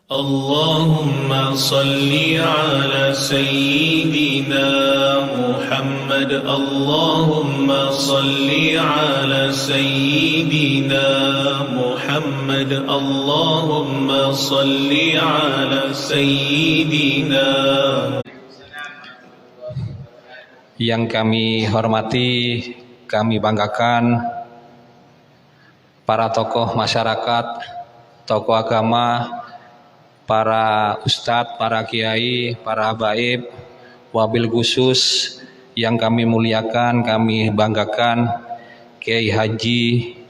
اللهم صل على سيدنا محمد. اللهم صل على سيدنا محمد. اللهم صل على سيدنا. Yang kami hormati, kami banggakan para tokoh masyarakat, tokoh agama, para ustadz, para kiai, para habaib, wabil khusus yang kami muliakan, kami banggakan, Kiai Haji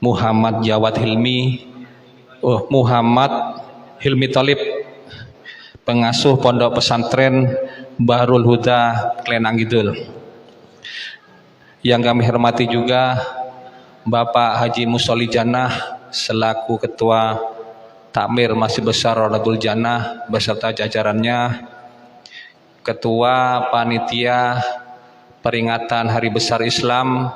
Muhammad Jawad Hilmi, Muhammad Hilmi Tholib, pengasuh Pondok Pesantren Bahrul Huda, Klenang Kidul. Yang kami hormati juga Bapak Haji Musoli Jannah selaku Ketua Takmir Masjid Besar Rodatul Jannah beserta jajarannya, Ketua Panitia Peringatan Hari Besar Islam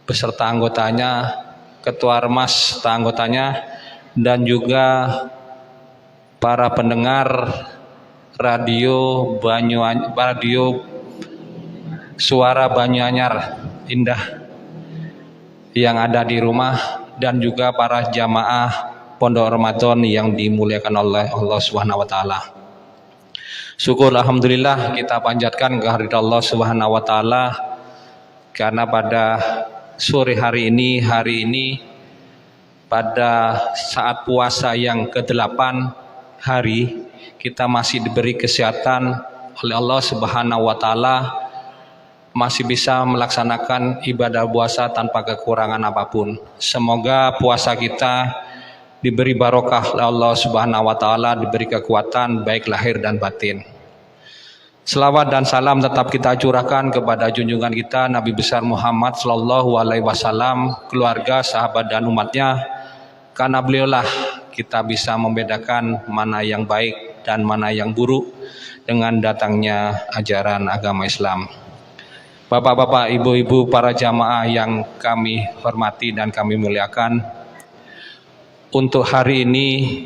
beserta anggotanya, Ketua Ormas serta anggotanya, dan juga para pendengar radio Suara Banyuanyar Indah yang ada di rumah, dan juga para jamaah Pondok Ramadan yang dimuliakan oleh Allah Subhanahu wa taala. Syukur alhamdulillah kita panjatkan kehadirat Allah Subhanahu wa taala karena pada sore hari ini pada saat puasa yang ke-8 hari kita masih diberi kesehatan oleh Allah Subhanahu wa taala, masih bisa melaksanakan ibadah puasa tanpa kekurangan apapun. Semoga puasa kita diberi barokah oleh Allah Subhanahu wa taala, diberi kekuatan baik lahir dan batin. Selawat dan salam tetap kita curahkan kepada junjungan kita Nabi besar Muhammad sallallahu alaihi wasallam, keluarga, sahabat dan umatnya, karena beliaulah kita bisa membedakan mana yang baik dan mana yang buruk dengan datangnya ajaran agama Islam. Bapak-bapak, ibu-ibu, para jamaah yang kami hormati dan kami muliakan, untuk hari ini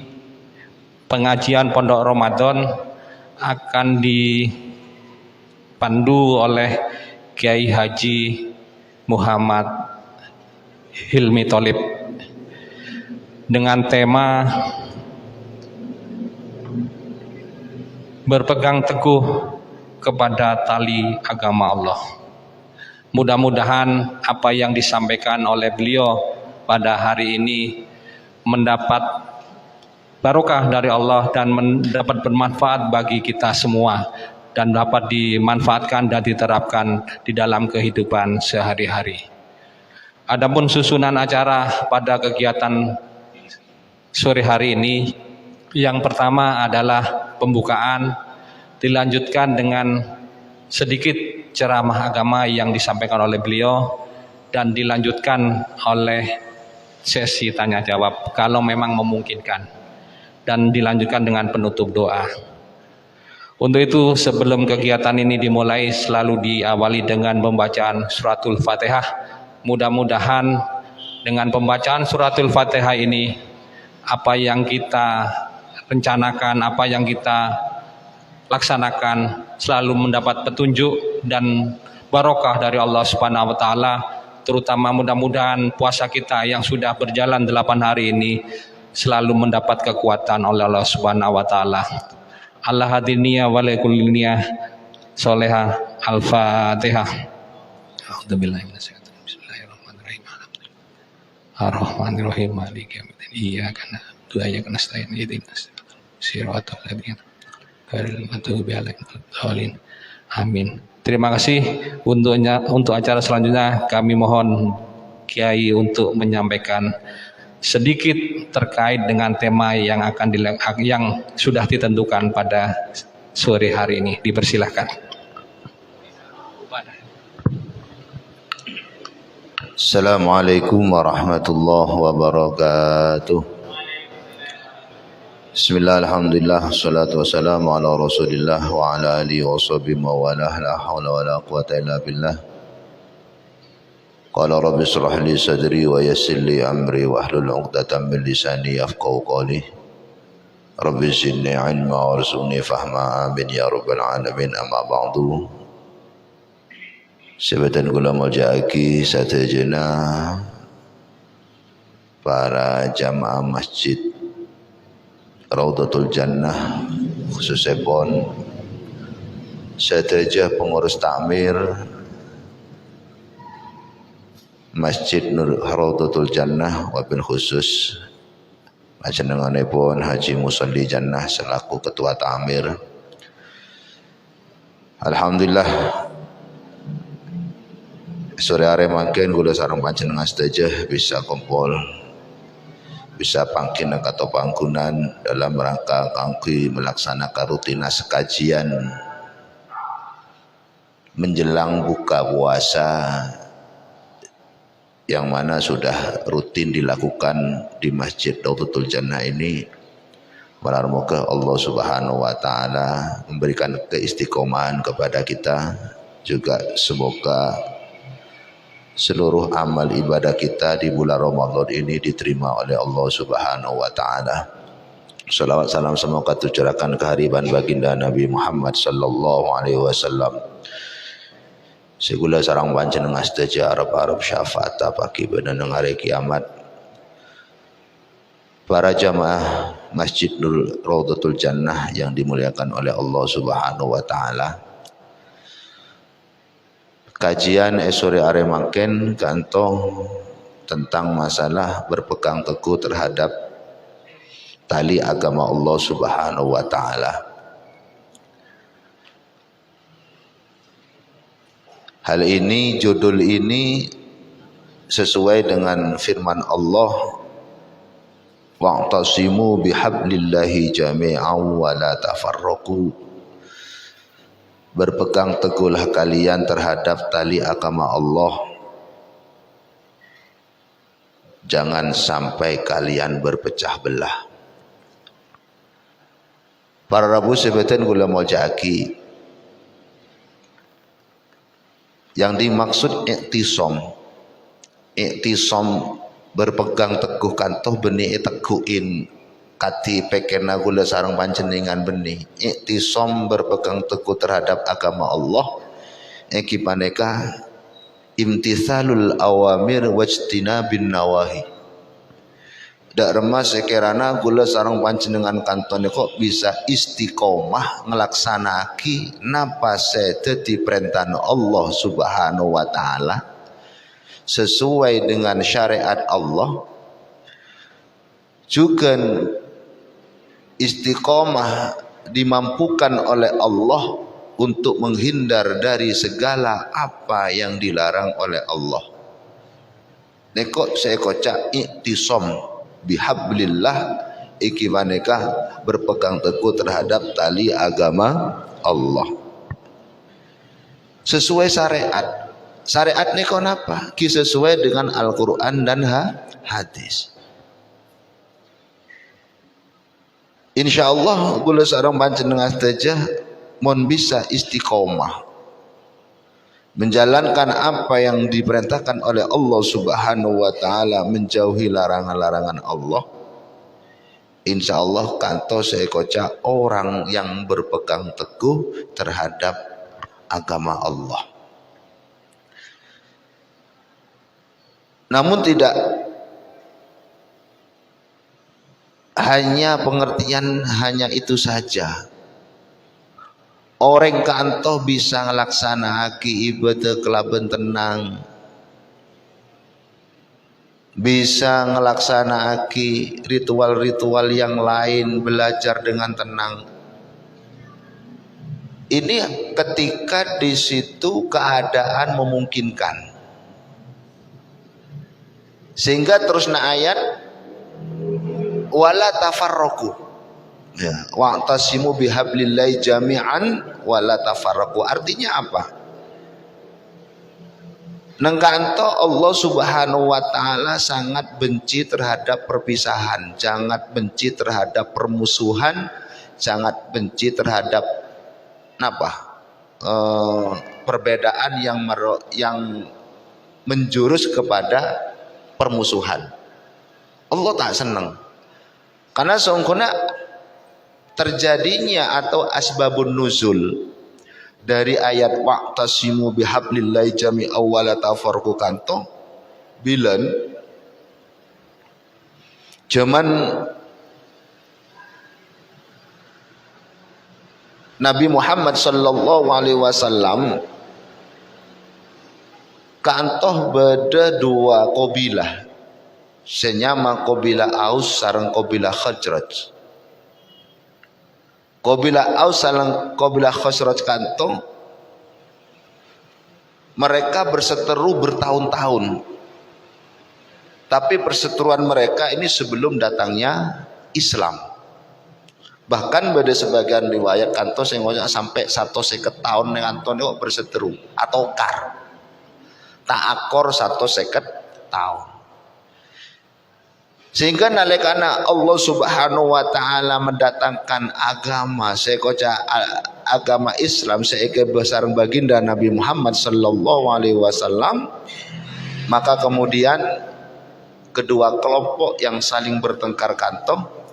pengajian Pondok Ramadan akan dipandu oleh Kiai Haji Muhammad Hilmi Tholib dengan tema berpegang teguh kepada tali agama Allah. Mudah-mudahan apa yang disampaikan oleh beliau pada hari ini mendapat barokah dari Allah dan mendapat bermanfaat bagi kita semua dan dapat dimanfaatkan dan diterapkan di dalam kehidupan sehari-hari. Adapun susunan acara pada kegiatan sore hari ini, yang pertama adalah pembukaan, dilanjutkan dengan sedikit ceramah agama yang disampaikan oleh beliau, dan dilanjutkan oleh sesi tanya jawab kalau memang memungkinkan, dan dilanjutkan dengan penutup doa. Untuk itu sebelum kegiatan ini dimulai selalu diawali dengan pembacaan suratul Fatihah. Mudah-mudahan dengan pembacaan suratul Fatihah ini apa yang kita rencanakan, apa yang kita laksanakan selalu mendapat petunjuk dan barokah dari Allah Subhanahu wa taala. Terutama mudah-mudahan puasa kita yang sudah berjalan 8 hari ini selalu mendapat kekuatan oleh Allah Subhanahu wa taala. Allah hadiniya wa lakuliniyah solehah. Al-Fatihah. A'udzubillahi minasyaitonir rajim. Bismillahirrahmanirrahim. Ar-Rahmanir-Rahim. Maliki yaumiddin. Iyyaka na'budu wa iyyaka nasta'in. Ihdinas siratal ladzina ghairil maghdubi 'alaihim waladdallin. Amin. Terima kasih. Untuk acara selanjutnya kami mohon Kiai untuk menyampaikan sedikit terkait dengan tema yang sudah ditentukan pada sore hari ini. Dipersilahkan. Assalamualaikum warahmatullahi wabarakatuh. Bismillah, alhamdulillah, salatu wassalamu ala rasulillah wa ala alihi wa sahbihi wa wala, la hawla wa la quwata illa billah. Qala rabbi shrah li sadri wa yassir li amri wa hlul 'uqdatam min lisani yafqahu qawli. Rabbi zidni ilma warzuqni fahma amin ya rabbal alamin. Amma ba'du. Sebatan kula muljaki satejana para jamaah masjid Raudhatul Jannah, khususnya pun satejah pengurus takmir Masjid Nur Raudhatul Jannah, wabil khusus panjenenganipun Haji Musolli Jannah selaku ketua takmir. Alhamdulillah sore hari mangken kula sareng panjenengan sedaya bisa kumpul, bisa pangkin atau pangkunan dalam rangka kangge melaksanakan rutinitas kajian menjelang buka puasa yang mana sudah rutin dilakukan di Masjid Raudhatul Jannah ini. Semoga Allah Subhanahu wa taala memberikan keistiqomahan kepada kita, juga semoga seluruh amal ibadah kita di bulan Ramadan ini diterima oleh Allah Subhanahu wa taala. Salawat salam semoga tercurahkan kehadiran baginda Nabi Muhammad sallallahu alaihi wasallam. Segala sarang panjenengan sedaya arep-arep syafaat bagi beneneng hari kiamat. Para jamaah Masjid Raudhatul Jannah yang dimuliakan oleh Allah Subhanahu wa taala. Kajian sore are mangken kantong tentang masalah berpegang teguh terhadap tali agama Allah Subhanahu wa taala. Hal ini, judul ini sesuai dengan firman Allah, wa'tasimu bihablillahi jami'an wa la tafarraqu. Berpegang teguhlah kalian terhadap tali agama Allah, jangan sampai kalian berpecah belah. Para rabu sebeten kula mojaki, yang dimaksud iktisam berpegang teguh kantoh benih teguhin kati pekena kula sareng panjenengan benih. Iktisam berpegang teguh terhadap agama Allah iki paneka imtithalul awamir wajtinabin nawahi. Dak remas sekirana kula sareng panjenengan kantone kok bisa istiqomah ngelaksanaki napa dadi perintah Allah Subhanahu wa taala sesuai dengan syariat Allah, juga istiqomah dimampukan oleh Allah untuk menghindar dari segala apa yang dilarang oleh Allah. Nekok saya kocak iktisam bihablillah iki maneka berpegang teguh terhadap tali agama Allah sesuai syariat. Syariat ni kon apa? Ki sesuai dengan Al-Qur'an dan hadis. Insyaallah kula sareng panjenengan sedaya mon bisa istiqomah menjalankan apa yang diperintahkan oleh Allah Subhanahu wa taala, menjauhi larangan-larangan Allah. Insyaallah kantos saya kocak orang yang berpegang teguh terhadap agama Allah. Namun tidak hanya pengertian hanya itu saja. Orang kantoh bisa ngelaksanaki ibadah kelaben tenang, bisa ngelaksanaki ritual-ritual yang lain, belajar dengan tenang. Ini ketika di situ keadaan memungkinkan, sehingga terusna ayat wala tafarraqu. Ya, wa'tasimu bihablillahi jami'an wala tafarraqu. Artinya apa? Nengkanto Allah Subhanahu wa taala sangat benci terhadap perpisahan, sangat benci terhadap permusuhan, sangat benci terhadap perbedaan yang menjurus kepada permusuhan. Allah tak senang. Karena sungguhnya terjadinya atau asbabun nuzul dari ayat wa'tasimu bihablillahi jami'an wa la tafarraqu kanto bilen zaman Nabi Muhammad sallallahu alaihi wasallam kantoh beda dua kabilah senyama kabilah Aus sareng kabilah Khazraj. Kabilah Aus sareng kabilah Khazraj kantoh mereka berseteru bertahun-tahun, tapi perseteruan mereka ini sebelum datangnya Islam. Bahkan pada sebagian riwayat kanto sehingga sampai 150 tahun yang kanto ini berseteru atau kar tak akor 150 tahun. Sehingga nalikana Allah Subhanahu wa taala mendatangkan agama sekoca agama Islam seike besar baginda Nabi Muhammad sallallahu alaihi wasallam, maka kemudian kedua kelompok yang saling bertengkar kanto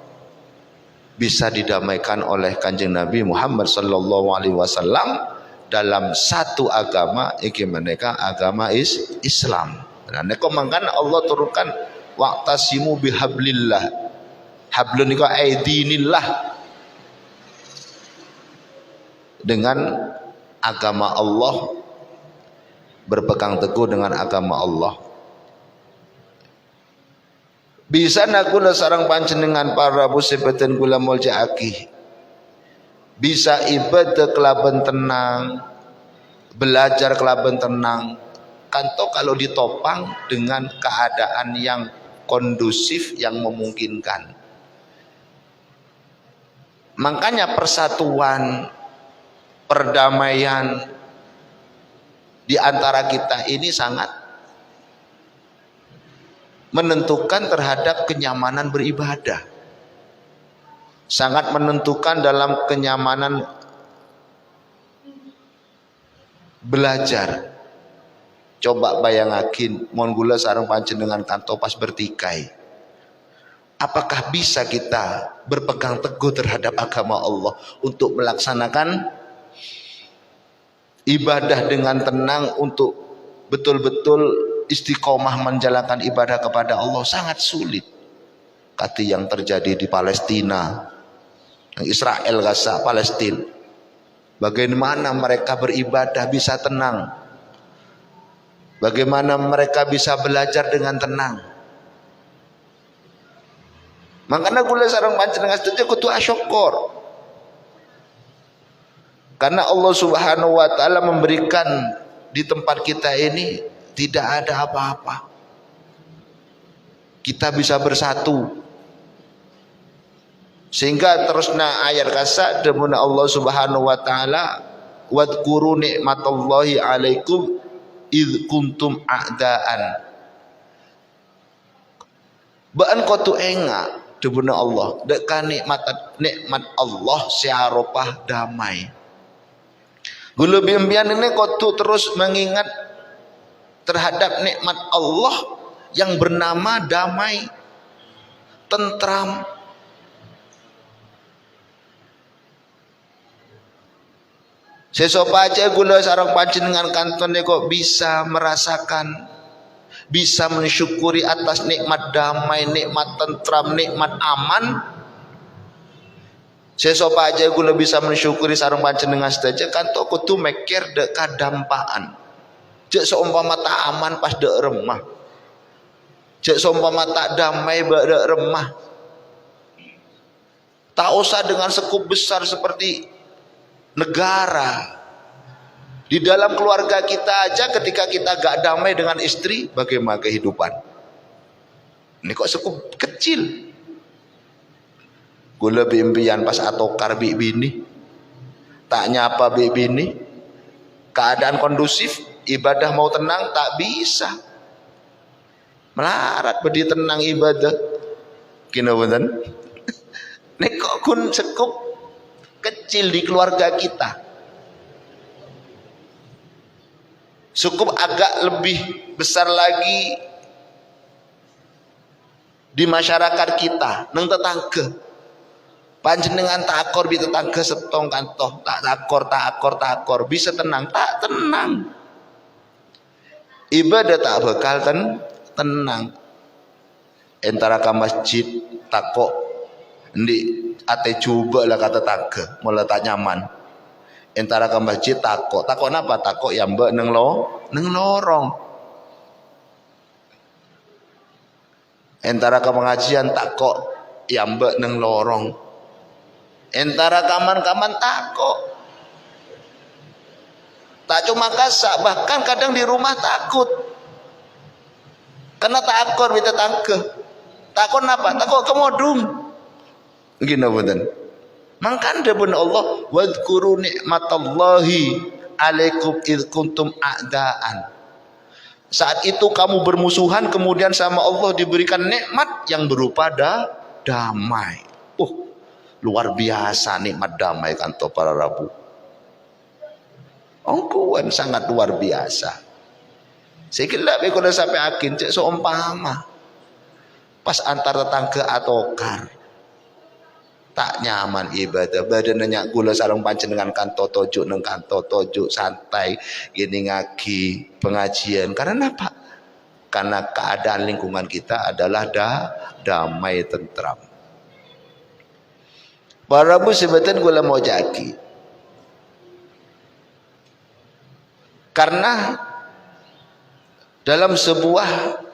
bisa didamaikan oleh Kanjeng Nabi Muhammad sallallahu alaihi wasallam dalam satu agama iki meneka agama Islam. Nah nek mangkan Allah turunkan wa'tasimu bihablillah. Hablun niku aidinillah. Dengan agama Allah, berpegang teguh dengan agama Allah. Bisa nakula sarang panjenengan para musibatan kula muljaaki. Bisa ibadah kelaban tenang, belajar kelaban tenang. Kanto kalau ditopang dengan keadaan yang kondusif yang memungkinkan. Makanya persatuan, perdamaian di antara kita ini sangat menentukan terhadap kenyamanan beribadah, sangat menentukan dalam kenyamanan belajar. Coba bayangakin mon gula sareng panjenengan kanto pas bertikai, apakah bisa kita berpegang teguh terhadap agama Allah untuk melaksanakan ibadah dengan tenang, untuk betul-betul istiqomah menjalankan ibadah kepada Allah? Sangat sulit. Kati yang terjadi di Palestina, yang Israel, Gaza, Palestina, bagaimana mereka beribadah bisa tenang, bagaimana mereka bisa belajar dengan tenang. Makanya kula sareng panjenengan sedaya kudu asyukur, karena Allah Subhanahu wa taala memberikan di tempat kita ini tidak ada apa-apa. Kita bisa bersatu. Sehingga terusna ayat kasa demuna Allah Subhanahu wa taala, wadhkuru nikmatallahi alaikum id kuntum a'daan. Baan kotu enga demuna Allah, dekan nikmat Allah siaropah damai. Gulu bimbian ini kotu terus mengingat terhadap nikmat Allah yang bernama damai, tentram. Sesopa aja gula sarang panjenengan kanton kok bisa merasakan, bisa mensyukuri atas nikmat damai, nikmat tentram, nikmat aman. Sesopa aja gula bisa mensyukuri sarang panjenengan saja kanto kudu mikir dek kadampaan. Jek seumpama tak aman pas dek remah, jek seumpama tak damai dek remah. Tak usah dengan skup besar seperti negara. Di dalam keluarga kita aja ketika kita gak damai dengan istri, bagaimana kehidupan? Ini kok skup kecil. Gula bimpian pas atokar bini, tak nyapa bini, keadaan kondusif, ibadah mau tenang tak bisa. Melarat bedi tenang ibadah. Kina bener. Nek kok kun sekup kecil di keluarga kita. Cukup agak lebih besar lagi di masyarakat kita, nang tetangga. Panjenengan takor bi tetangga setong kantoh, tak takor bisa tenang, tak tenang. Ibadah tak bakal tenang. Entara ke masjid takok ndi ate coba lah kata tangga, mulai tak nyaman. Entara ke masjid takok napa? Takok yang mbak neng lorong. Entara ke pengajian takok yang mbak neng lorong. Entara kaman-kaman takut. Tak cuma kasak, bahkan kadang di rumah takut. Karena takut kita tangke. Takut apa? Takut kemodung. Gini betul. Mangkanda pun Allah wadhkuru nikmatallahi alaikum id kuntum a'daan. Saat itu kamu bermusuhan, kemudian sama Allah diberikan nikmat yang berupa damai. Luar biasa nikmat damai kanto para Rabu. Ongkuan sangat luar biasa. Sekila be kuda sampai akin cek seumpama. Pas antar tetangga atau kar. Tak nyaman ibadah. Badan nanya gula sarung pancen dengan kanto tojuk neng kanto tojuk santai gini ngaki pengajian. Karena apa? Karena keadaan lingkungan kita adalah damai tentram. Para Rabu sebetulnya gula mau jaki. Karena dalam sebuah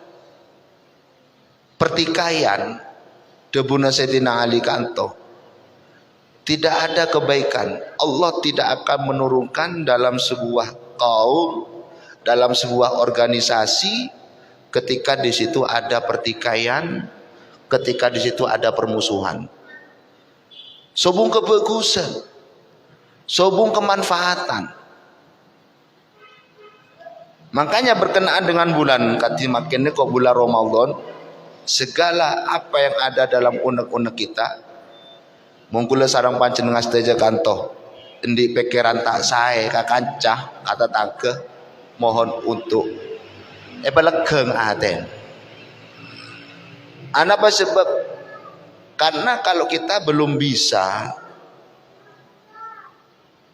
pertikaian debuna Sayyidina Ali kanto tidak ada kebaikan. Allah tidak akan menurunkan dalam sebuah kaum, dalam sebuah organisasi ketika di situ ada pertikaian, ketika di situ ada permusuhan. Sobung kebagusan, sobung kemanfaatan. Makanya berkenaan dengan bulan katimakin ini kok bulan Ramadan, segala apa yang ada dalam unek-unek kita, mungkula sarang pancen ngasteja kantoh, endi pikiran tak sae kakancah kata tangke, mohon untuk belegeng aten. Apa sebab? Karena kalau kita belum bisa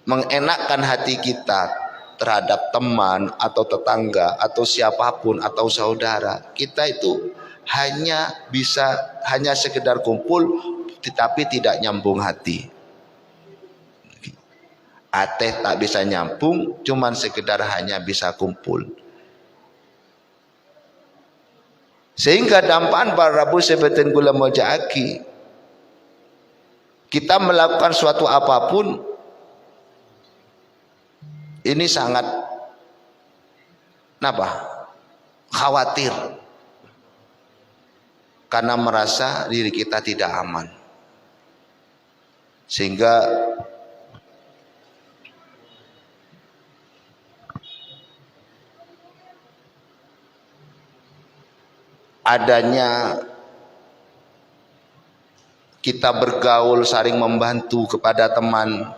mengenakkan hati kita terhadap teman atau tetangga atau siapapun atau saudara, kita itu hanya sekedar kumpul tetapi tidak nyambung hati. Ateh tak bisa nyambung, cuman sekedar hanya bisa kumpul. Sehingga dampaan para Rabu sebeten gula mojaaki. Kita melakukan suatu apapun ini sangat khawatir karena merasa diri kita tidak aman, sehingga adanya kita bergaul saling membantu kepada teman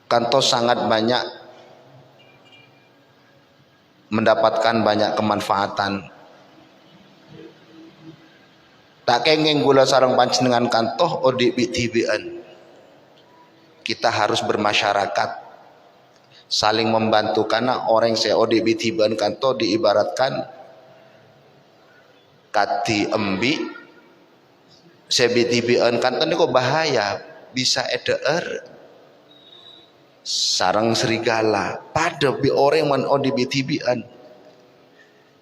kantos sangat banyak mendapatkan banyak kemanfaatan. Tak kengeng gula sarang panjenengan kantoh odi bitibian. Kita harus bermasyarakat, saling membantu, karena orang saya odi bitibian kantoh diibaratkan kati embi. Sebitibian kantoh ini kok bahaya, bisa edeer sarang serigala pada bi orang man odi bitibian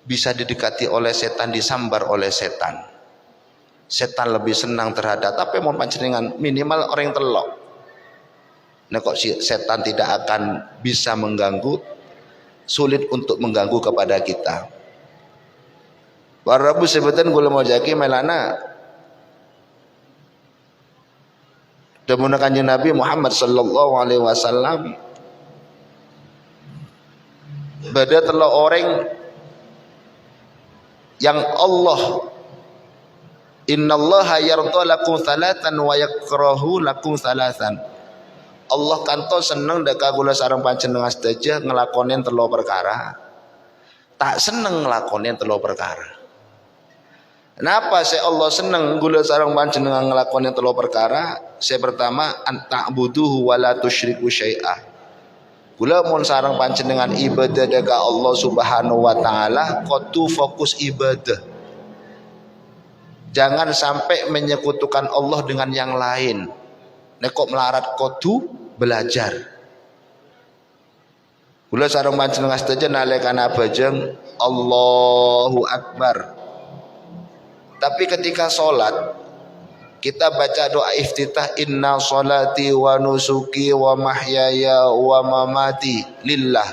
bisa didekati oleh setan, disambar oleh setan. Setan lebih senang terhadap apa yang mau panjenengan minimal orang telok. Nah kok setan tidak akan bisa mengganggu, sulit untuk mengganggu kepada kita. Para Rabu sebutan gula mau jaki melana Demunah kanjeng Nabi Muhammad sallallahu alaihi wasallam beda telah orang yang Allah innallaha yarda lakum thalathan wa yakrahu lakum thalathan. Allah kanto seneng dek kagula sareng panjenengan sedaya ngelakonin telo perkara, tak seneng ngelakonin telo perkara. Kenapa saya Allah seneng gula sareng panjenengan nglakoni telu perkara? Saya pertama anta'buduhu wa la tusyriku syai'ah. Gula mun sareng panjenengan ibadah ka Allah Subhanahu wa taala, kudu fokus ibadah. Jangan sampai menyekutukan Allah dengan yang lain. Nek kok melarat kudu belajar. Gula sareng panjenengan sedaya nalekana bajeng Allahu Akbar. Tapi ketika sholat kita baca doa iftitah, inna sholati wa nusuki wa mahyaya wa mamati lillah.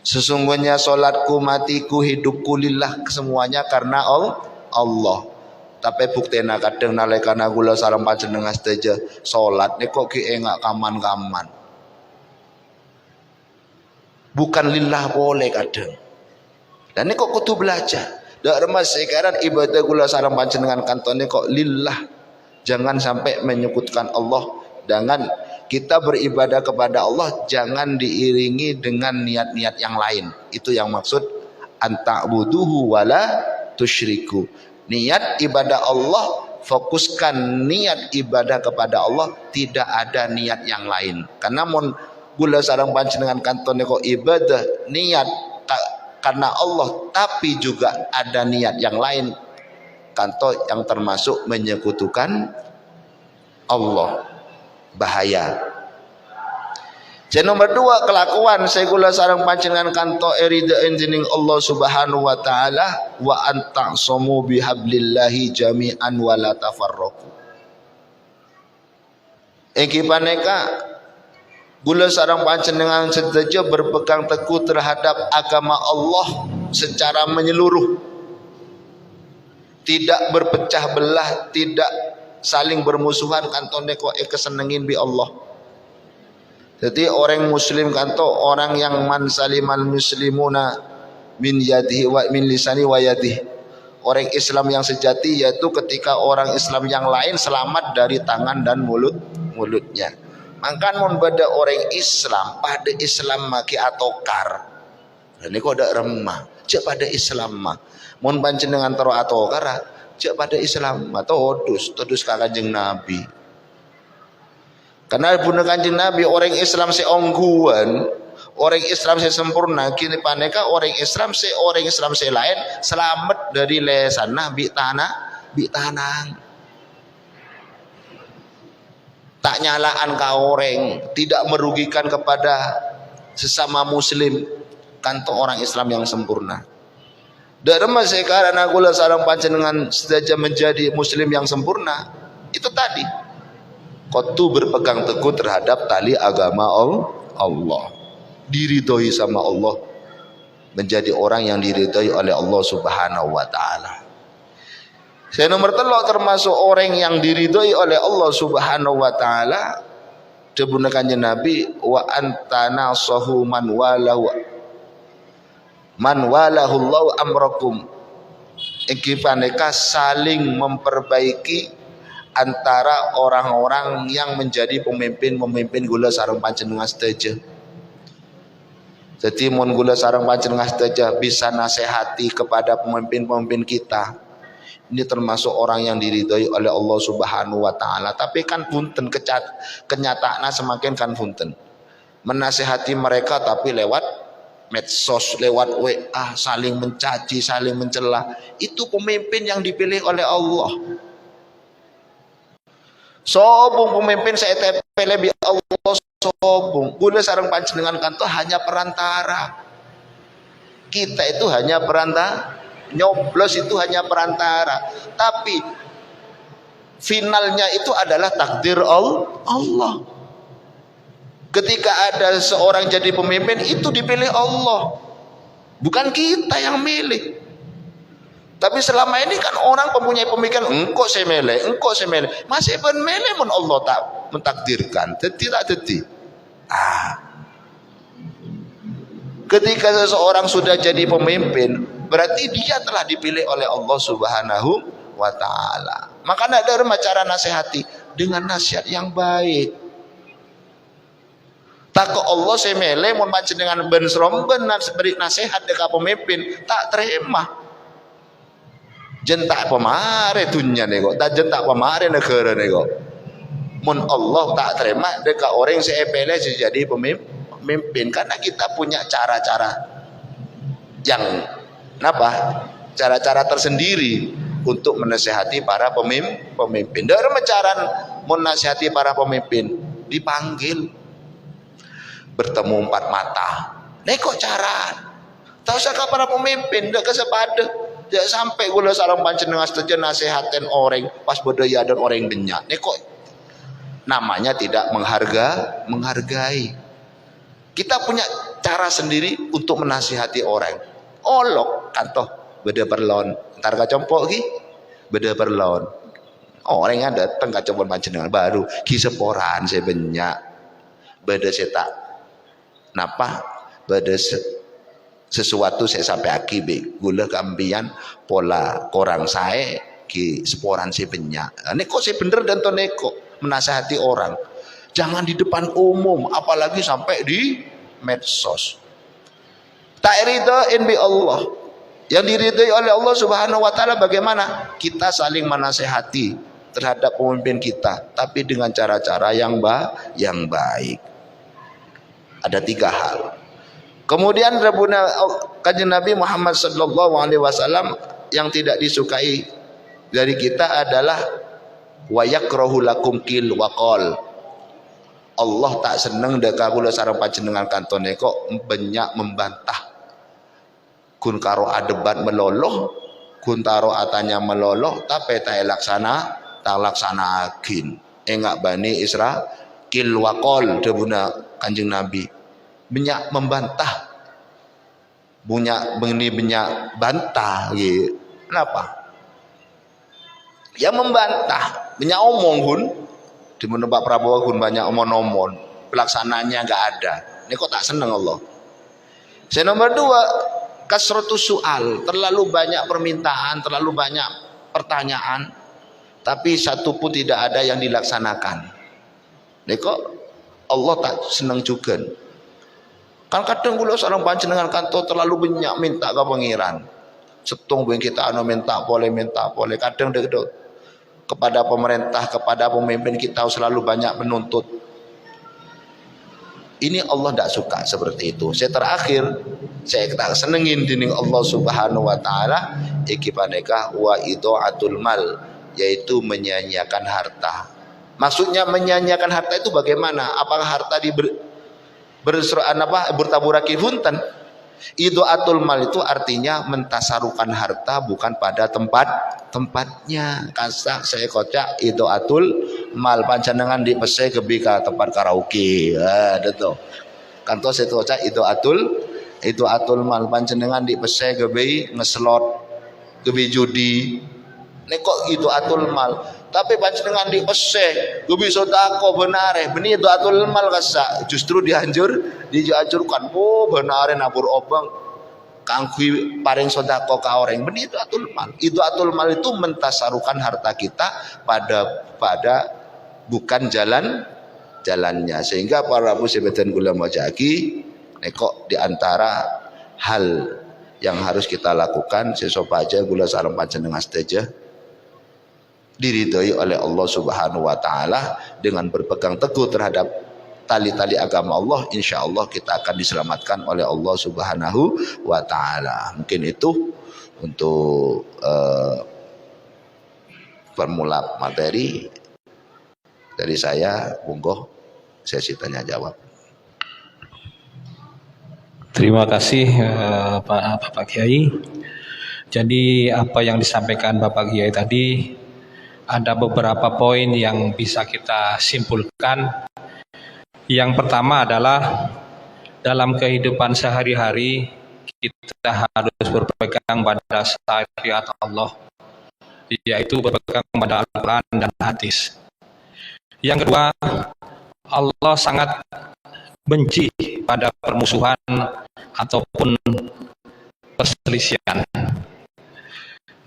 Sesungguhnya sholatku, matiku, hidupku lillah, semuanya karena Allah. Tapi buktena kadang nalekana kula sareng panjenengan sedaya sholat niku kok ki engak kaman-kaman. Bukan lillah boleh kadang. Dan ini kok kudu belajar. Dak remas sekarang ibadah kula sareng panjenengan kantone kok lillah. Jangan sampai menyebutkan Allah. Dengan kita beribadah kepada Allah jangan diiringi dengan niat-niat yang lain. Itu yang maksud anta'buduhu wala tusyriku. Niat ibadah Allah, fokuskan niat ibadah kepada Allah, tidak ada niat yang lain. Karena mun kula sareng panjenengan kantone kok ibadah niat karena Allah tapi juga ada niat yang lain, kanto yang termasuk menyekutukan Allah, bahaya. Jadi nomor 2 kelakuan saya kula sareng panjenengan kanto erida enjining Allah Subhanahu wa taala wa anta'samu bihablillahi jami'an wa la tafarraqu. Iki paneka gula sareng panjenengan sedaya berpegang teguh terhadap agama Allah secara menyeluruh. Tidak berpecah belah, tidak saling bermusuhan kantone kok kesenengin bi Allah. Jadi orang muslim kanto orang yang man salimal muslimuna min yadihi wa min lisani wa yadihi. Orang Islam yang sejati yaitu ketika orang Islam yang lain selamat dari tangan dan mulutnya. Mangkan mun pada orang Islam pada Islam maki atokar. Ini kok dak remah. Cek pada Islam mah. Mun panjenengan tero atokar, cek pada Islam mah todus ka Kanjeng Nabi. Karena bunda Kanjeng Nabi orang Islam seongguan, orang Islam sempurna, kini paneka orang Islam lain selamat dari lesanah bi tanang. Tak nyalaan ka orang, tidak merugikan kepada sesama muslim, kanto orang Islam yang sempurna. Dharma sekarang kula sareng panjenengan sedaya menjadi muslim yang sempurna. Itu tadi. Kudu berpegang teguh terhadap tali agama Allah. Diridhoi sama Allah. Menjadi orang yang diridhoi oleh Allah Subhanahu wa taala. Saya nomor 3 termasuk orang yang diridhoi oleh Allah Subhanahu wa taala. Debuna Kanjeng Nabi wa antana sahu man walahu Allah amrakum. Iki paneka saling memperbaiki antara orang-orang yang menjadi pemimpin gula sareng panjenengan sedaya. Jadi mun gula sareng panjenengan sedaya bisa nasihati kepada pemimpin-pemimpin kita. Ini termasuk orang yang diridhoi oleh Allah Subhanahu wa taala. Tapi kan punten kenyataannya semakin kan punten. Menasihati mereka tapi lewat medsos, lewat WA, saling mencaci, saling mencela. Itu pemimpin yang dipilih oleh Allah. Sobung pemimpin saya tepele bi Allah sobung. Gula sareng panjenengan kanto hanya perantara. Kita itu hanya perantara. Nyoblos itu hanya perantara, tapi finalnya itu adalah takdir Allah. Ketika ada seorang jadi pemimpin itu dipilih Allah, bukan kita yang milih. Tapi selama ini kan orang mempunyai pemikiran engkau saya milih, masih pun milih pun Allah tak mentakdirkan, tidak. Ketika seseorang sudah jadi pemimpin, berarti dia telah dipilih oleh Allah Subhanahu wa taala. Maka ada cara nasihati dengan nasihat yang baik. Tak ke Allah saya mele mun panjenengan ben seromben beri nasihat dekat pemimpin tak terima. Jentak pemare dunia nih kok, tak jentak pemare negara nih kok. Mun Allah tak terima dekat orang sepele jadi pemimpin, karena kita punya cara-cara yang apa? Cara-cara tersendiri untuk menasehati para pemimpin. Dari cara menasehati para pemimpin dipanggil bertemu empat mata. Nek kok cara? Tahu saka para pemimpin dak kesepada. Ya sampai gula salam panjenengan setuju nasihatin orang pas budaya dan orang benyak. Nek kok namanya tidak menghargai. Kita punya cara sendiri untuk menasihati orang. Olok kantoh beda perlon. Ntar kacompok ki beda perlon. Orang yang datang kacompok panjenengan baru ki seporan saya benyak. Beda setak. Napa? Beda sesuatu saya sampai akibat gula kambian pola korang saya ki seporan saya benyak. Ini kok saya bener dan to neko menasihati orang. Jangan di depan umum, apalagi sampai di medsos. Tak ridhoin bi Allah. Yang diridhoi oleh Allah Subhanahu wa taala bagaimana? Kita saling menasihati terhadap pemimpin kita, tapi dengan cara-cara yang baik. Ada 3 hal. Kemudian Kanjeng Nabi Muhammad sallallahu alaihi wasallam yang tidak disukai dari kita adalah wa yakrahu lakum qil wa qal. Allah tak seneng dek kula sareng panjenengan kantone kok banyak membantah. Kun karo adebat meloloh, kun taro atanya meloloh, tapi tak laksana agin. Engak Bani Isra qil wa qal debuna Kanjeng Nabi. Banyak membantah. Banyak bantah gitu. Kenapa? Yang membantah, banyak omong pun di mana Pak Prabowo pun banyak omong-omong, pelaksananya nggak ada. Ini kok tak seneng Allah. Saya nomor 2, kasratu soal, terlalu banyak permintaan, terlalu banyak pertanyaan, tapi satu pun tidak ada yang dilaksanakan. Ini kok Allah tak seneng juga. Kan kadang kula sareng panjenengan kanto terlalu banyak minta ke pangeran. Setung ben kita minta boleh kadang dek kepada pemerintah, kepada pemimpin kita selalu banyak menuntut. Ini Allah tidak suka seperti itu. Saya terakhir saya tak senengin dining Allah Subhanahu wa taala iki paneka wa idaatul mal, yaitu menyanyiakan harta. Maksudnya menyanyiakan harta itu bagaimana? Apakah harta bertaburaki huntan? Idaatul mal itu artinya mentasarukan harta bukan pada tempatnya. Kasak saya kocak idaatul mal panjenengan di pese kebi ka tempat karaoke. Itu. Kanto saya kocak idaatul mal panjenengan di pese kebi ngeslot kebi judi. Nek kok idaatul mal. Tapi panjenengan di pese kebi sedekah benare. Beni idaatul mal kasak justru dianjurkan. Oh benare nabur obang kangkui paring sedekah ka orang. Beni idaatul mal. Idaatul mal itu mentasarukan harta kita pada bukan jalannya, sehingga para musibatan gula mojaki nekok diantara hal yang harus kita lakukan sesopa aja gula sareng panjenengan seteja diridhoi oleh Allah Subhanahu wa taala dengan berpegang teguh terhadap tali-tali agama Allah, insya Allah kita akan diselamatkan oleh Allah Subhanahu wa taala. Mungkin itu untuk permulaan materi dari saya. Monggo sesi tanya jawab. Terima kasih Bapak Kiai. Jadi apa yang disampaikan Bapak Kiai tadi ada beberapa poin yang bisa kita simpulkan. Yang pertama adalah dalam kehidupan sehari-hari kita harus berpegang pada syariat Allah, yaitu berpegang pada Al-Quran dan hadis. Yang kedua, Allah sangat benci pada permusuhan ataupun perselisihan.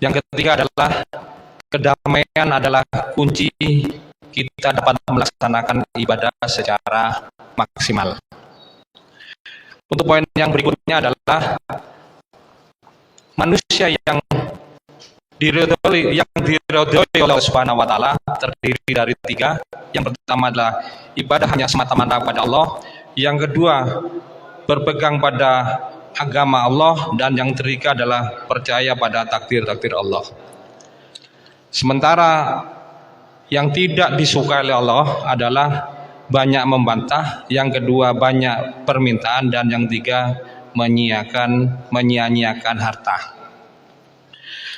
Yang ketiga adalah kedamaian adalah kunci kita dapat melaksanakan ibadah secara maksimal. Untuk poin yang berikutnya adalah manusia yang yang diridhoi oleh Allah Subhanahu wa taala terdiri dari 3. Yang pertama adalah ibadah hanya semata-mata kepada Allah. Yang kedua, berpegang pada agama Allah, dan yang ketiga adalah percaya pada takdir-takdir Allah. Sementara yang tidak disukai oleh Allah adalah banyak membantah, yang kedua banyak permintaan, dan yang ketiga menyia-nyiakan harta.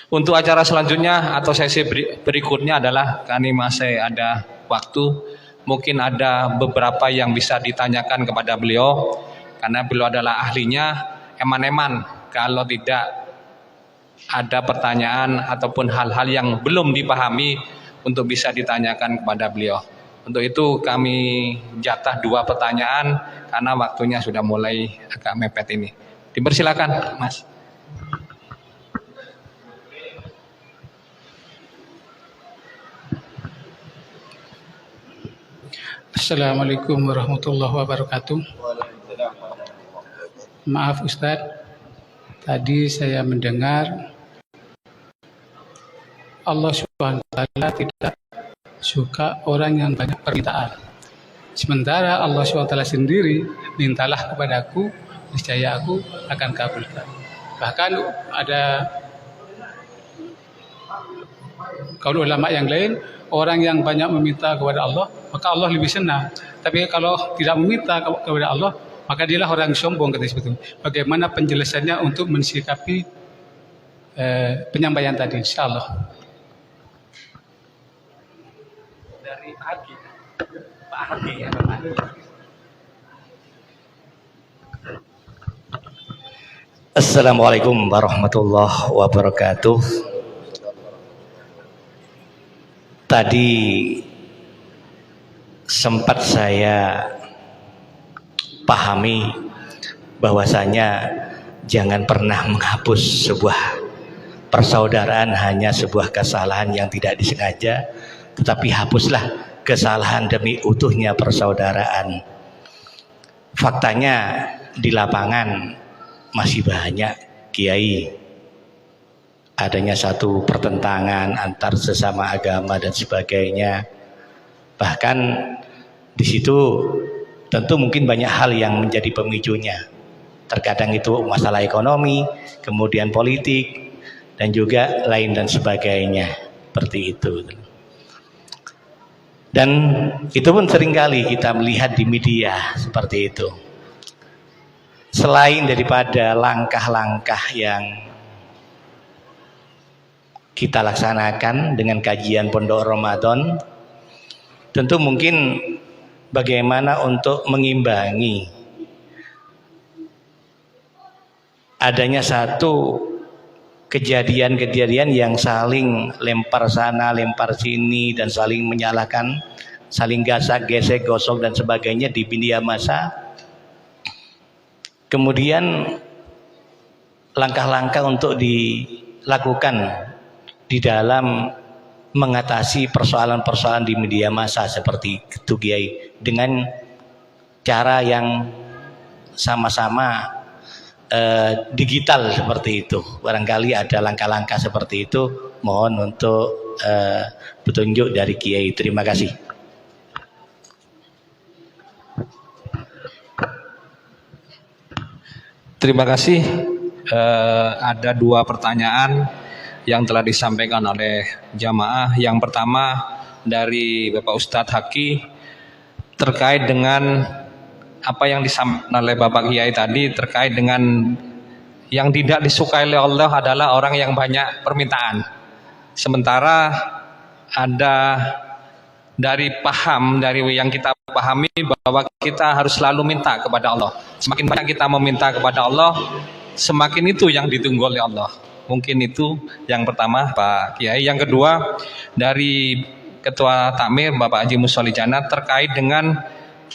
Untuk acara selanjutnya atau sesi berikutnya adalah kami masih ada waktu, mungkin ada beberapa yang bisa ditanyakan kepada beliau karena beliau adalah ahlinya. Eman-eman kalau tidak ada pertanyaan ataupun hal-hal yang belum dipahami untuk bisa ditanyakan kepada beliau. Untuk itu kami jatah 2 pertanyaan karena waktunya sudah mulai agak mepet ini. Dipersilakan, Mas. Assalamualaikum warahmatullahi wabarakatuh. Maaf Ustadz, tadi saya mendengar Allah Subhanahu wa taala tidak suka orang yang banyak permintaan. Sementara Allah Subhanahu wa taala sendiri, mintalah kepadaku, niscaya aku akan kabulkan. Bahkan ada kaul ulama yang lain, orang yang banyak meminta kepada Allah, maka Allah lebih senang. Tapi kalau tidak meminta kepada Allah, maka dialah orang sombong, kata sebetulnya. Bagaimana penjelasannya untuk mensikapi penyampaian tadi, insyaallah. Dari Pak Haki ya, Pak. Assalamualaikum warahmatullahi wabarakatuh. Tadi sempat saya pahami bahwasanya jangan pernah menghapus sebuah persaudaraan hanya sebuah kesalahan yang tidak disengaja, tetapi hapuslah kesalahan demi utuhnya persaudaraan. Faktanya di lapangan masih banyak kiai, adanya satu pertentangan antar sesama agama dan sebagainya. Bahkan di situ tentu mungkin banyak hal yang menjadi pemicunya. Terkadang itu masalah ekonomi, kemudian politik, dan juga lain dan sebagainya. Seperti itu. Dan itu pun seringkali kita melihat di media seperti itu. Selain daripada langkah-langkah yang kita laksanakan dengan kajian Pondok Ramadan, tentu mungkin bagaimana untuk mengimbangi adanya satu kejadian-kejadian yang saling lempar sana, lempar sini, dan saling menyalahkan, saling gasak, gesek, gosok, dan sebagainya di media massa. Kemudian langkah-langkah untuk dilakukan di dalam mengatasi persoalan-persoalan di media massa seperti itu, Kiai, dengan cara yang sama-sama digital seperti itu. Barangkali ada langkah-langkah seperti itu, mohon untuk petunjuk dari Kiai. Terima kasih. Terima kasih. Ada 2 pertanyaan yang telah disampaikan oleh jamaah. Yang pertama dari Bapak Ustadz Haki terkait dengan apa yang disampaikan oleh Bapak Kiai tadi, terkait dengan yang tidak disukai oleh Allah adalah orang yang banyak permintaan. Sementara ada dari yang kita pahami bahwa kita harus selalu minta kepada Allah. Semakin banyak kita meminta kepada Allah, semakin itu yang ditunggu oleh Allah. Mungkin itu yang pertama Pak Kiai. Yang kedua dari Ketua Takmir Bapak Haji Musholijana terkait dengan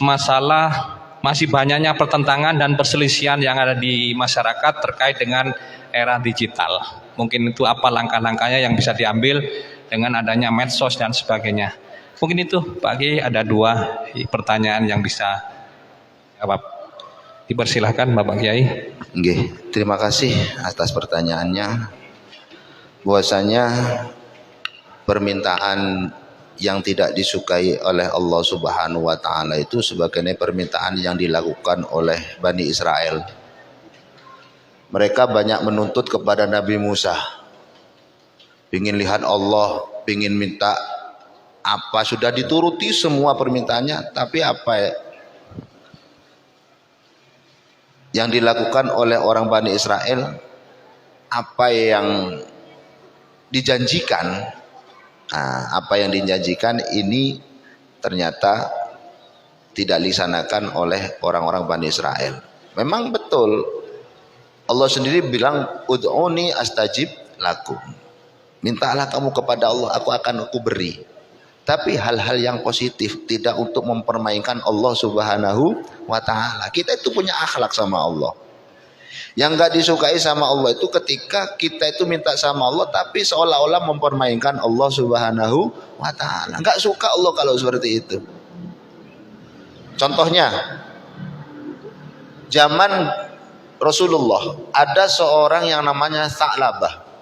masalah masih banyaknya pertentangan dan perselisihan yang ada di masyarakat terkait dengan era digital. Mungkin itu apa langkah-langkahnya yang bisa diambil dengan adanya medsos dan sebagainya. Mungkin itu Pak Kiai, ada 2 pertanyaan yang bisa jawab. Dipersilahkan Bapak Kiai. Nggih, terima kasih atas pertanyaannya. bahwasanya permintaan yang tidak disukai oleh Allah Subhanahu wa taala itu sebagaimana permintaan yang dilakukan oleh Bani Israel. Mereka banyak menuntut kepada Nabi Musa, ingin lihat Allah, ingin minta apa, sudah dituruti semua permintaannya, tapi apa yang dilakukan oleh orang Bani Israel, apa yang dijanjikan, apa yang dijanjikan ini ternyata tidak dilaksanakan oleh orang-orang Bani Israel. Memang betul Allah sendiri bilang ud'uni astajib lakum, mintalah kamu kepada Allah, aku beri. Tapi hal-hal yang positif, tidak untuk mempermainkan Allah Subhanahu wa ta'ala. Kita itu punya akhlak sama Allah. Yang gak disukai sama Allah itu ketika kita itu minta sama Allah tapi seolah-olah mempermainkan Allah Subhanahu wa ta'ala. Gak suka Allah kalau seperti itu. Contohnya, zaman Rasulullah ada seorang yang namanya Sa'labah.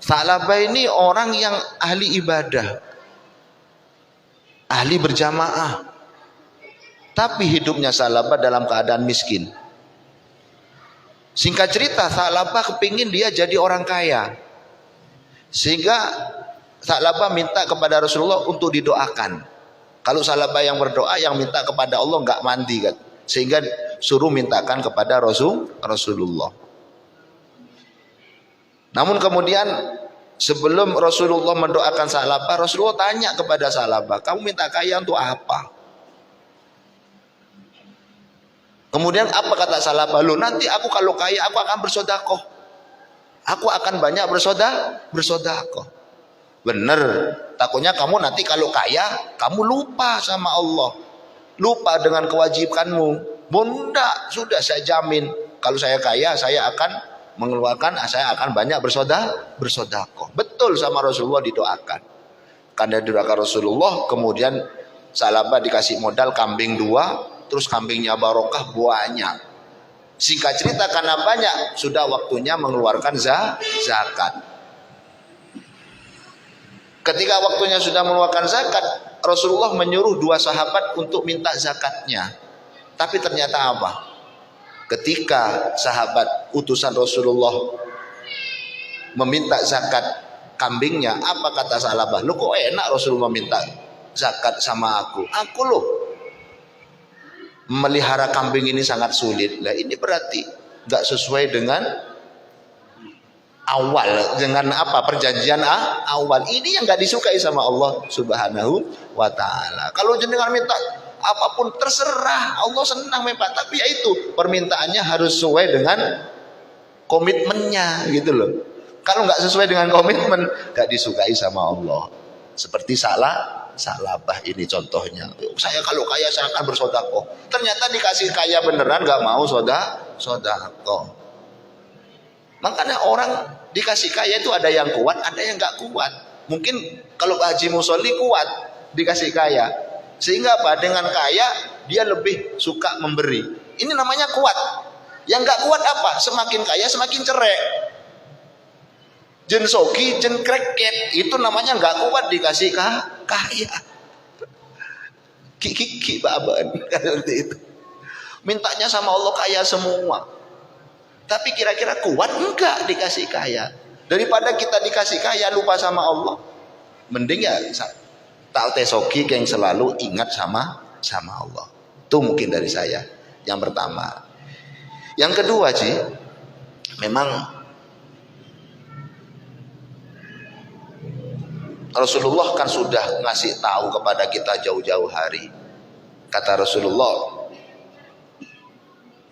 Sa'labah ini orang yang ahli ibadah, ahli berjamaah, tapi hidupnya Sa'labah dalam keadaan miskin. Singkat cerita, Sa'labah kepingin dia jadi orang kaya, sehingga Sa'labah minta kepada Rasulullah untuk didoakan. Kalau Sa'labah yang berdoa, yang minta kepada Allah nggak mandi kan, sehingga suruh mintakan kepada Rasulullah. Namun kemudian sebelum Rasulullah mendoakan Sa'labah, Rasulullah tanya kepada Sa'labah, kamu minta kaya untuk apa? Kemudian apa kata Sa'labah? Loh, nanti aku kalau kaya aku akan bersedekah. Aku akan banyak bersedekah. Bener, takutnya kamu nanti kalau kaya kamu lupa sama Allah, lupa dengan kewajibanmu. Bunda, sudah saya jamin kalau saya kaya saya akan mengeluarkan, saya akan banyak bersedekah. Betul sama Rasulullah didoakan. Karena didoakan Rasulullah, kemudian Sa'labah dikasih modal kambing 2, terus kambingnya barokah banyak. Singkat cerita, karena banyak, sudah waktunya mengeluarkan zakat. Ketika waktunya sudah mengeluarkan zakat, Rasulullah menyuruh 2 sahabat untuk minta zakatnya. Tapi ternyata apa? Ketika sahabat utusan Rasulullah meminta zakat kambingnya, apa kata Sa'labah? Lu kok enak Rasulullah minta zakat sama aku? Aku loh melihara kambing ini sangat sulit. Lah ini berarti gak sesuai dengan awal, dengan apa, perjanjian awal. Ini yang gak disukai sama Allah Subhanahu wa ta'ala. Kalau jenengan minta apapun terserah, Allah senang memang, tapi ya itu permintaannya harus sesuai dengan komitmennya gitu loh. Kalau nggak sesuai dengan komitmen, nggak disukai sama Allah. Seperti Sa'labah ini contohnya. Saya kalau kaya saya akan bersedekah. Ternyata dikasih kaya beneran nggak mau sedekah. Makanya orang dikasih kaya itu ada yang kuat, ada yang nggak kuat. Mungkin kalau Haji Musolli kuat dikasih kaya, sehingga apa? Dengan kaya dia lebih suka memberi. Ini namanya kuat. Yang nggak kuat apa? Semakin kaya semakin cerai. Jen sogi, jen kreket, itu namanya nggak kuat dikasih kaya. Kiki baban seperti itu. Mintanya sama Allah kaya semua. Tapi kira-kira kuat enggak dikasih kaya? Daripada kita dikasih kaya lupa sama Allah, mending ya tak tesogi yang selalu ingat sama Allah. Itu mungkin dari saya. Yang pertama. Yang kedua sih, memang Rasulullah kan sudah ngasih tahu kepada kita jauh-jauh hari. Kata Rasulullah,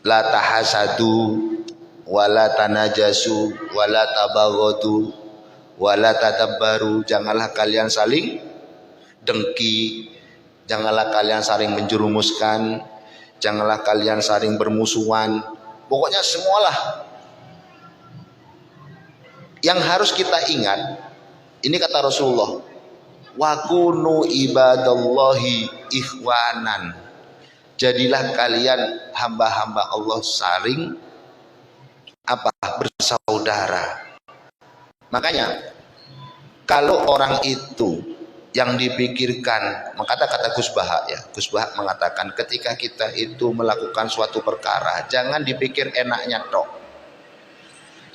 la tahasadu wala tanajasu wala tabaghadu wala tadabbaru. Janganlah kalian saling dengki, janganlah kalian saling menjerumuskan, janganlah kalian saling bermusuhan. Pokoknya semualah yang harus kita ingat. Ini kata Rasulullah, wa kunu ibadallahi ikhwanan. Jadilah kalian hamba-hamba Allah saling bersaudara. Makanya kalau orang itu yang dipikirkan, kata Gus Baha ya, Gus Baha mengatakan ketika kita itu melakukan suatu perkara, jangan dipikir enaknya tok.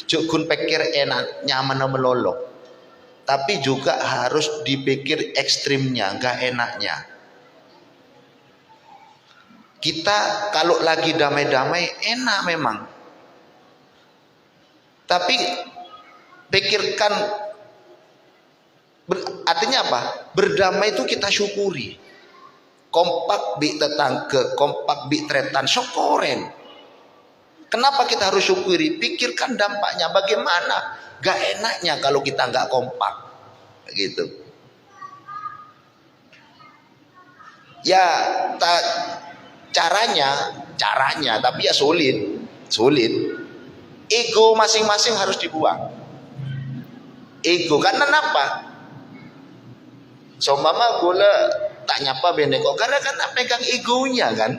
Jangan pikir enak nyaman melolok, tapi juga harus dipikir ekstrimnya, gak enaknya. Kita kalau lagi damai-damai enak memang, tapi pikirkan artinya apa? Berdamai itu kita syukuri. Kompak bi tetangga, kompak bi tretan syukurin. Kenapa kita harus syukuri? Pikirkan dampaknya bagaimana. Gak enaknya kalau kita gak kompak, gitu. Ya caranya, tapi ya sulit. Ego masing-masing harus dibuang. Ego karena apa? Mama gula tak nyapa beneko karena kan pegang egonya kan.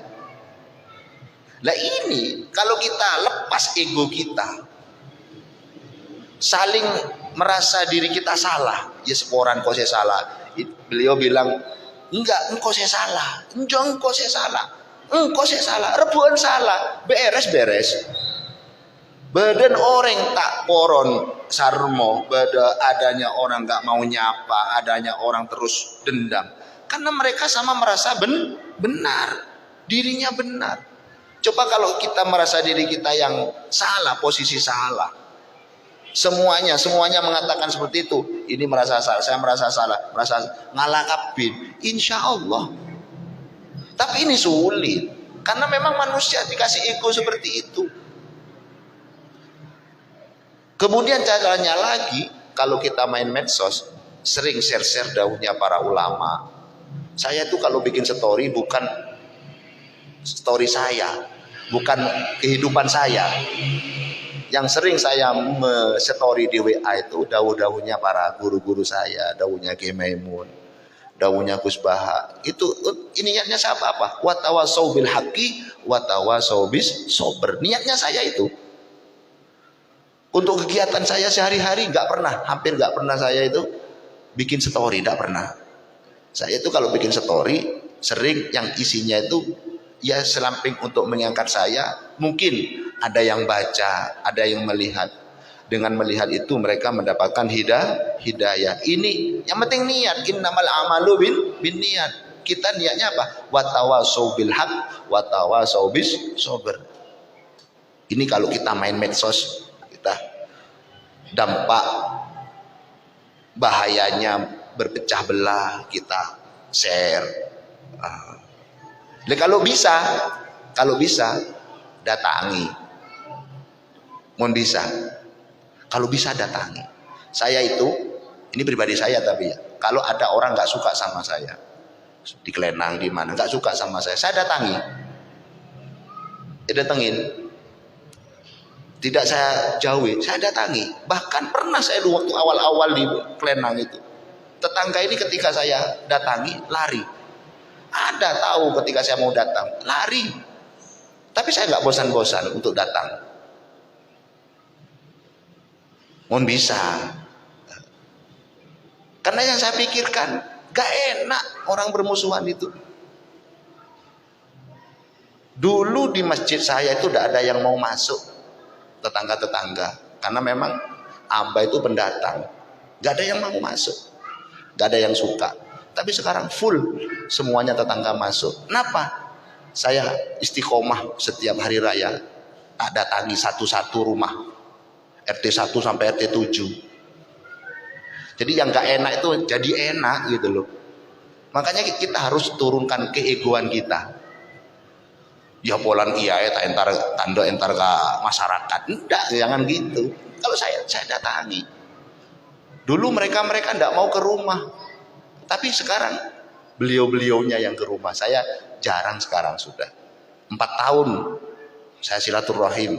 Lah ini kalau kita lepas ego kita, saling merasa diri kita salah, ya seporan kau saya salah. Beliau bilang enggak, engkau saya salah, engkau saya salah, rebuan salah, beres. Badan orang tak poron sarmo, adanya orang gak mau nyapa, adanya orang terus dendam. Karena mereka sama merasa benar, dirinya benar. Coba kalau kita merasa diri kita yang salah, posisi salah. Semuanya mengatakan seperti itu. Ini merasa salah, saya merasa salah, merasa ngalah kabin. Insya Allah. Tapi ini sulit. Karena memang manusia dikasih ego seperti itu. Kemudian caranya lagi, kalau kita main medsos, sering share-share daunnya para ulama. Saya tuh kalau bikin story bukan story saya, bukan kehidupan saya. Yang sering saya story di WA itu daun-daunnya para guru-guru saya, daunnya Ki Maimun, daunnya Gus Baha. Itu niatnya siapa apa? Watawasau bil haqqi, watawasau bis sober. Niatnya saya itu. Untuk kegiatan saya sehari-hari hampir nggak pernah saya itu bikin story, nggak pernah. Saya itu kalau bikin story sering yang isinya itu ya selamping untuk mengangkat saya, mungkin ada yang baca, ada yang melihat. Dengan melihat itu mereka mendapatkan hidayah. Ini yang penting niat. Innamal a'malu bin niat. Kita niatnya apa? Watawasau bil haq, watawasau bis sober. Ini kalau kita main medsos, kita dampak bahayanya berpecah belah kita share. Kalau bisa datangi. Mohon bisa. Kalau bisa datangi. Saya itu, ini pribadi saya tapi ya, kalau ada orang nggak suka sama saya di Kelenang di mana nggak suka sama saya datangi. Datengin. Tidak saya jauhi, saya datangi. Bahkan pernah saya dulu waktu awal-awal di Kelenang itu, tetangga ini ketika saya datangi lari. Ada tahu ketika saya mau datang lari, tapi saya nggak bosan-bosan untuk datang. Mohon bisa, karena yang saya pikirkan gak enak orang bermusuhan itu. Dulu di masjid saya itu udah ada yang mau masuk, tetangga-tetangga, karena memang Amba itu pendatang, gak ada yang mau masuk, gak ada yang suka. Tapi sekarang full semuanya tetangga masuk. Kenapa? Saya istiqomah setiap hari raya, tak datangi satu-satu rumah, RT 1 sampai RT 7. Jadi yang gak enak itu jadi enak gitu loh. Makanya kita harus turunkan keegoan kita. Ya polan iya ya tak entar tanda entar ke masyarakat. Enggak, jangan gitu. Kalau saya datangi. Dulu mereka enggak mau ke rumah. Tapi sekarang beliau-beliaunya yang ke rumah. Saya jarang sekarang sudah. 4 tahun saya silaturahim.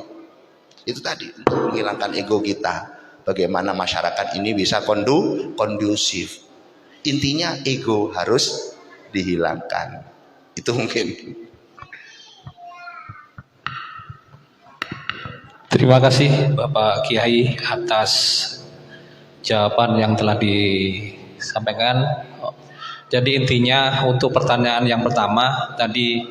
Itu tadi untuk menghilangkan ego kita. Bagaimana masyarakat ini bisa kondusif. Intinya ego harus dihilangkan. Itu mungkin. Terima kasih Bapak Kiai atas jawaban yang telah disampaikan. Jadi intinya untuk pertanyaan yang pertama tadi,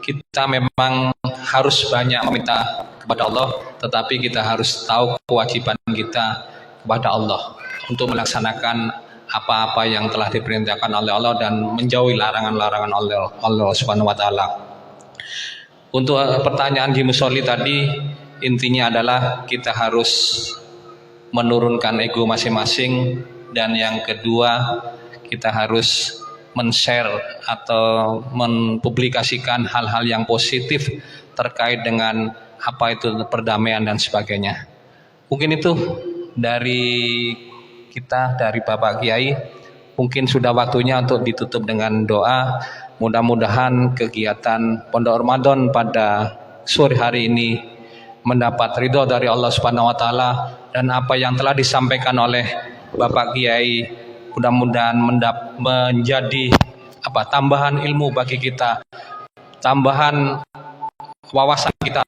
kita memang harus banyak meminta kepada Allah, tetapi kita harus tahu kewajiban kita kepada Allah untuk melaksanakan apa-apa yang telah diperintahkan oleh Allah dan menjauhi larangan-larangan Allah Subhanahu wa taala. Untuk pertanyaan Haji Musolli tadi, intinya adalah kita harus menurunkan ego masing-masing, dan yang kedua kita harus men-share atau mempublikasikan hal-hal yang positif terkait dengan apa itu perdamaian dan sebagainya. Mungkin itu dari kita, dari Bapak Kiai. Mungkin sudah waktunya untuk ditutup dengan doa. Mudah-mudahan kegiatan Pondok Ramadan pada sore hari ini mendapat ridho dari Allah Subhanahu wa taala, dan apa yang telah disampaikan oleh Bapak Kiai mudah-mudahan menjadi tambahan ilmu bagi kita, tambahan wawasan kita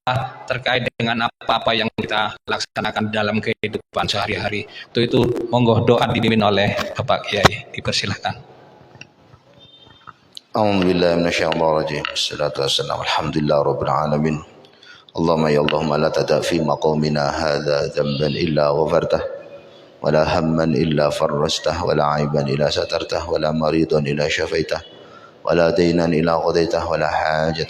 terkait dengan apa-apa yang kita laksanakan dalam kehidupan sehari-hari. Untuk itu monggo doa dipimpin oleh Bapak Kiai, dipersilahkan. A'udzubillahi minasyaitonir rajim. Wassalatu wassalamu alhamdulillah rabbil alamin. Allahumma ya Allahumma la tada fi maqamina hadza dhanban illa ghafartah, ولا هما إلا فرجته، ولا عيبا إلا سترته، ولا مريضا إلا شفيته، ولا دينا إلا قضيته، ولا حاجة